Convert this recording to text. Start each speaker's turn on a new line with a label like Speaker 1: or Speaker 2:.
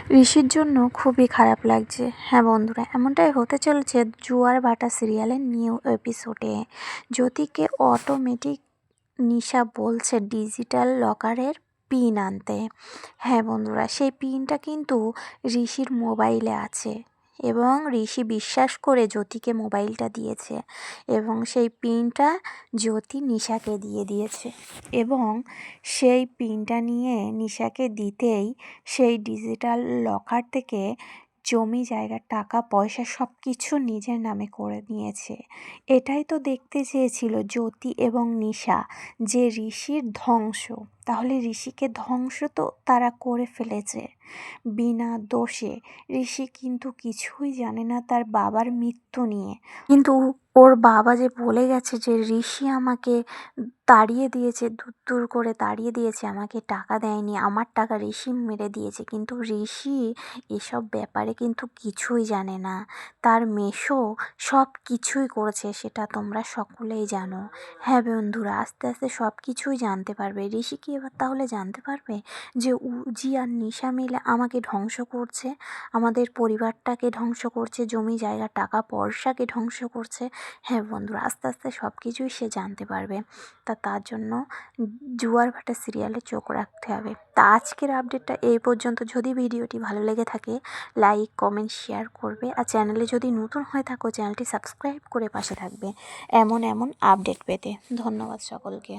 Speaker 1: ঋষির জন্য খুবই খারাপ লাগছে। হ্যাঁ বন্ধুরা, এমনটাই হতে চলেছে জুয়ার ভাটা সিরিয়ালের নিউ এপিসোডে। জ্যোতিকে অটোমেটিক নিশা বলছে ডিজিটাল লকারের পিন আনতে। হ্যাঁ বন্ধুরা, সেই পিনটা কিন্তু ঋষির মোবাইলে আছে এবং ঋষি বিশ্বাস করে জ্যোতিকে মোবাইলটা দিয়েছে এবং সেই পিনটা জ্যোতি নিশাকে দিয়ে দিয়েছে এবং সেই পিনটা নিয়ে নিশাকে দিতেই সেই ডিজিটাল লকার থেকে জমি জায়গা টাকা পয়সা সব কিছু নিজের নামে করে নিয়েছে। এটাই তো দেখতে চেয়েছিল জ্যোতি এবং নিশা, যে ঋষির ধ্বংস। তাহলে ঋষিকে ধ্বংস তো তারা করে ফেলেছে বিনা দোষে। ঋষি কিন্তু কিছুই জানে না তার বাবার মৃত্যু নিয়ে, কিন্তু ওর বাবা যে বলে গেছে যে ঋষি আমাকে তাড়িয়ে দিয়েছে, দূর দূর করে তাড়িয়ে দিয়েছে, আমাকে টাকা দেয়নি, আমার টাকা ঋষি মেরে দিয়েছে। কিন্তু ঋষি এসব ব্যাপারে কিন্তু কিছুই জানে না। তার মেসো সব কিছুই করেছে, সেটা তোমরা সকলেই জানো। হ্যাঁ বন্ধুরা, আস্তে আস্তে সব কিছুই জানতে পারবে। ঋষি কি এবার তাহলে জানতে পারবে যে উজি আর নিশা মিলে আমাকে ধ্বংস করছে, আমাদের পরিবারটাকে ধ্বংস করছে, জমি জায়গা টাকা পয়সাকে ধ্বংস করছে। হ্যাঁ বন্ধুরা, আস্তে আস্তে সব কিছুই সে জানতে পারবে। তার জন্য জুয়ার ভাটা সিরিয়ালে চোখ রাখতে হবে। তা আজকের আপডেটটা এই পর্যন্ত। যদি ভিডিওটি ভালো লেগে থাকে লাইক কমেন্ট শেয়ার করবে, আর চ্যানেলে যদি নতুন হয়ে থাকো চ্যানেলটি সাবস্ক্রাইব করে পাশে থাকবে এমন আপডেট পেতে। ধন্যবাদ সকলকে।